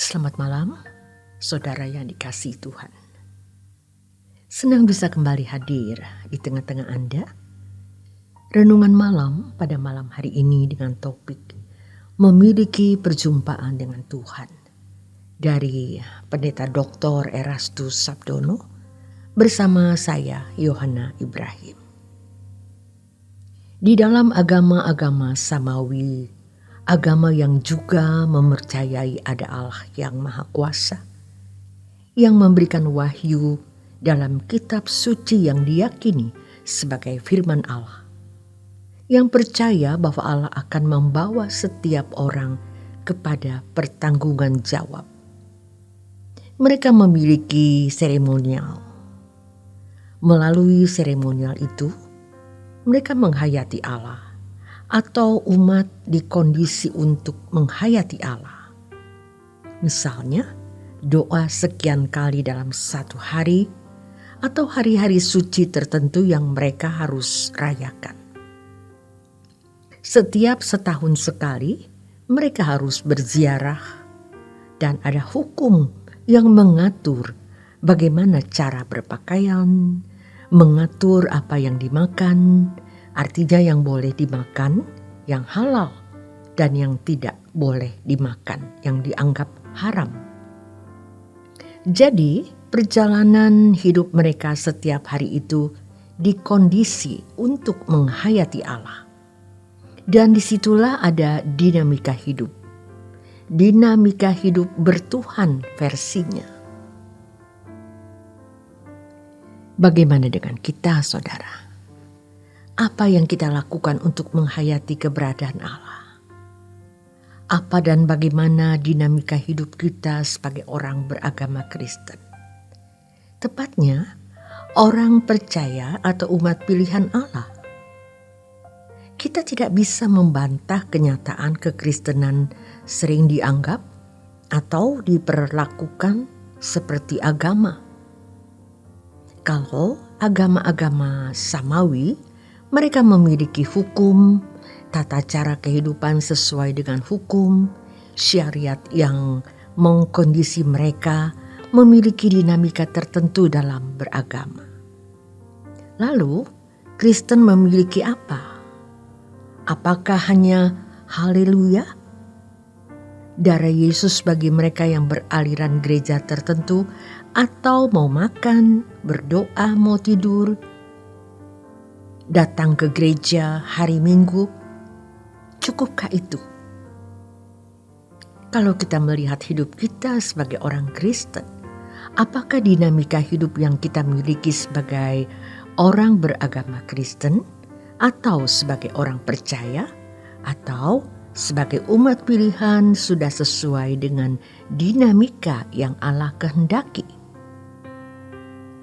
Selamat malam, saudara yang dikasihi Tuhan. Senang bisa kembali hadir di tengah-tengah Anda. Renungan malam pada malam hari ini dengan topik memiliki perjumpaan dengan Tuhan. Dari Pendeta Dr. Erastus Sabdono bersama saya Yohana Ibrahim. Di dalam agama-agama Samawi, agama yang juga mempercayai ada Allah yang Maha Kuasa, yang memberikan wahyu dalam kitab suci yang diyakini sebagai firman Allah, yang percaya bahwa Allah akan membawa setiap orang kepada pertanggungan jawab. Mereka memiliki seremonial. Melalui seremonial itu, mereka menghayati Allah atau umat di kondisi untuk menghayati Allah. Misalnya, doa sekian kali dalam satu hari atau hari-hari suci tertentu yang mereka harus rayakan. Setiap setahun sekali, mereka harus berziarah dan ada hukum yang mengatur bagaimana cara berpakaian, mengatur apa yang dimakan, artinya yang boleh dimakan, yang halal, dan yang tidak boleh dimakan, yang dianggap haram. Jadi, perjalanan hidup mereka setiap hari itu dikondisi untuk menghayati Allah. Dan disitulah ada dinamika hidup. Dinamika hidup bertuhan versinya. Bagaimana dengan kita, saudara? Apa yang kita lakukan untuk menghayati keberadaan Allah? Apa dan bagaimana dinamika hidup kita sebagai orang beragama Kristen? Tepatnya, orang percaya atau umat pilihan Allah. Kita tidak bisa membantah kenyataan kekristenan sering dianggap atau diperlakukan seperti agama. Kalau agama-agama Samawi, mereka memiliki hukum, tata cara kehidupan sesuai dengan hukum, syariat yang mengkondisi mereka memiliki dinamika tertentu dalam beragama. Lalu, Kristen memiliki apa? Apakah hanya haleluya? Darah Yesus bagi mereka yang beraliran gereja tertentu, atau mau makan, berdoa, mau tidur, datang ke gereja hari Minggu, cukupkah itu? Kalau kita melihat hidup kita sebagai orang Kristen, apakah dinamika hidup yang kita miliki sebagai orang beragama Kristen, atau sebagai orang percaya, atau sebagai umat pilihan sudah sesuai dengan dinamika yang Allah kehendaki?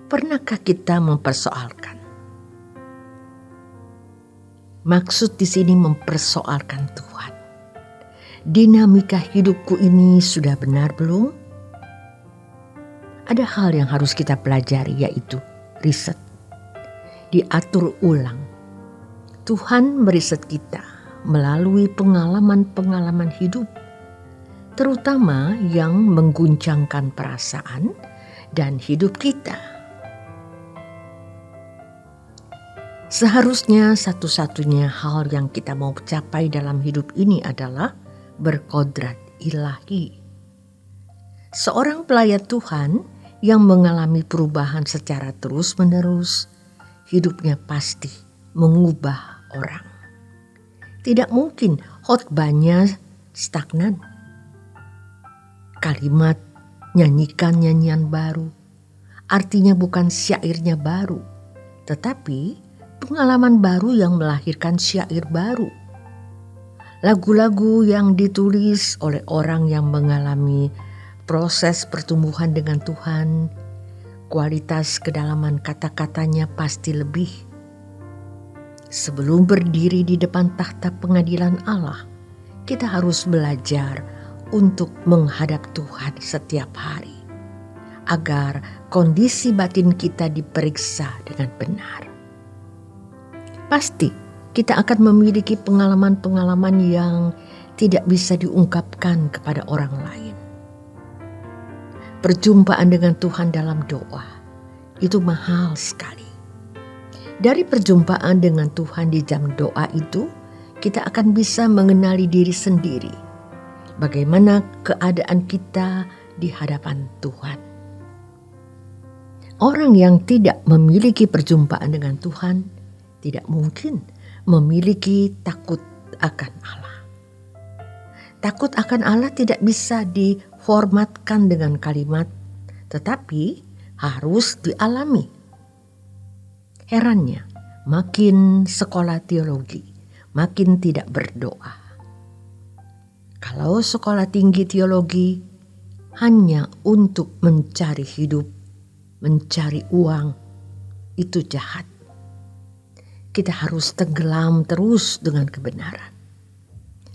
Pernahkah kita mempersoalkan? Maksud di sini mempersoalkan Tuhan. Dinamika hidupku ini sudah benar belum? Ada hal yang harus kita pelajari, yaitu riset. Diatur ulang. Tuhan meriset kita melalui pengalaman-pengalaman hidup, terutama yang mengguncangkan perasaan dan hidup kita. Seharusnya satu-satunya hal yang kita mau capai dalam hidup ini adalah berkodrat ilahi. Seorang pelayan Tuhan yang mengalami perubahan secara terus-menerus, hidupnya pasti mengubah orang. Tidak mungkin khotbahnya stagnan. Kalimat nyanyikan nyanyian baru, artinya bukan syairnya baru, tetapi pengalaman baru yang melahirkan syair baru. Lagu-lagu yang ditulis oleh orang yang mengalami proses pertumbuhan dengan Tuhan, kualitas kedalaman kata-katanya pasti lebih. Sebelum berdiri di depan takhta pengadilan Allah, kita harus belajar untuk menghadap Tuhan setiap hari, agar kondisi batin kita diperiksa dengan benar. Pasti kita akan memiliki pengalaman-pengalaman yang tidak bisa diungkapkan kepada orang lain. perjumpaan dengan Tuhan dalam doa itu mahal sekali. Dari perjumpaan dengan Tuhan di jam doa itu, kita akan bisa mengenali diri sendiri, bagaimana keadaan kita di hadapan Tuhan. Orang yang tidak memiliki perjumpaan dengan Tuhan tidak mungkin memiliki takut akan Allah. Takut akan Allah tidak bisa diformatkan dengan kalimat, tetapi harus dialami. Herannya, makin sekolah teologi, makin tidak berdoa. Kalau sekolah tinggi teologi hanya untuk mencari hidup, mencari uang, itu jahat. Kita harus tenggelam terus dengan kebenaran.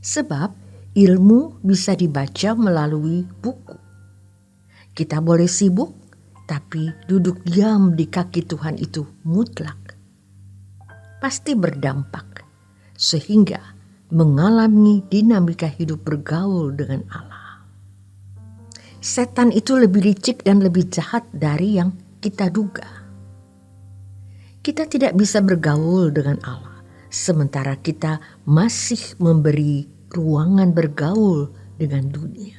Sebab ilmu bisa dibaca melalui buku. Kita boleh sibuk, tapi duduk diam di kaki Tuhan itu mutlak. Pasti berdampak, sehingga mengalami dinamika hidup bergaul dengan Allah. Setan itu lebih licik dan lebih jahat dari yang kita duga. Kita tidak bisa bergaul dengan Allah, sementara kita masih memberi ruangan bergaul dengan dunia.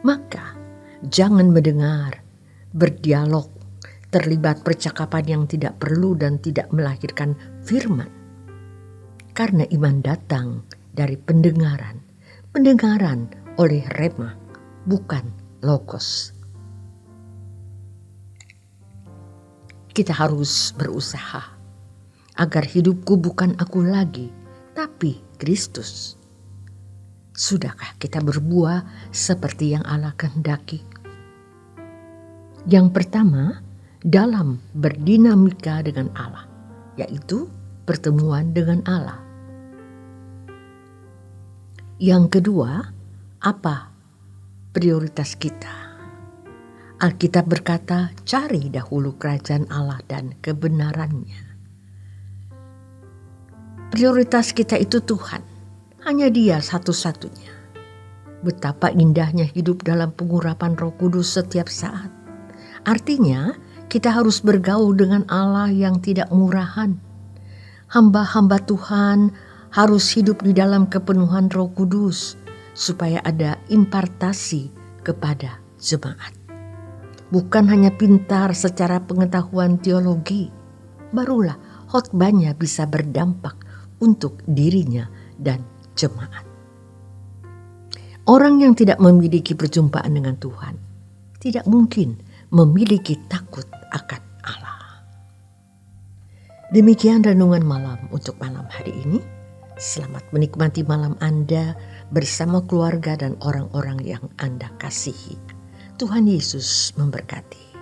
Maka jangan mendengar, berdialog, terlibat percakapan yang tidak perlu dan tidak melahirkan firman. Karena iman datang dari pendengaran oleh rema, bukan logos. Kita harus berusaha agar hidupku bukan aku lagi, tapi Kristus. Sudahkah kita berbuah seperti yang Allah kehendaki? Yang pertama, dalam berdinamika dengan Allah, yaitu pertemuan dengan Allah. Yang kedua, apa prioritas kita? Alkitab berkata, cari dahulu kerajaan Allah dan kebenarannya. Prioritas kita itu Tuhan, hanya Dia satu-satunya. Betapa indahnya hidup dalam pengurapan Roh Kudus setiap saat. Artinya, kita harus bergaul dengan Allah yang tidak murahan. Hamba-hamba Tuhan harus hidup di dalam kepenuhan Roh Kudus supaya ada impartasi kepada jemaat. Bukan hanya pintar secara pengetahuan teologi, barulah khotbahnya bisa berdampak untuk dirinya dan jemaat. Orang yang tidak memiliki perjumpaan dengan Tuhan tidak mungkin memiliki takut akan Allah. Demikian renungan malam untuk malam hari ini. Selamat menikmati malam Anda bersama keluarga dan orang-orang yang Anda kasihi. Tuhan Yesus memberkati.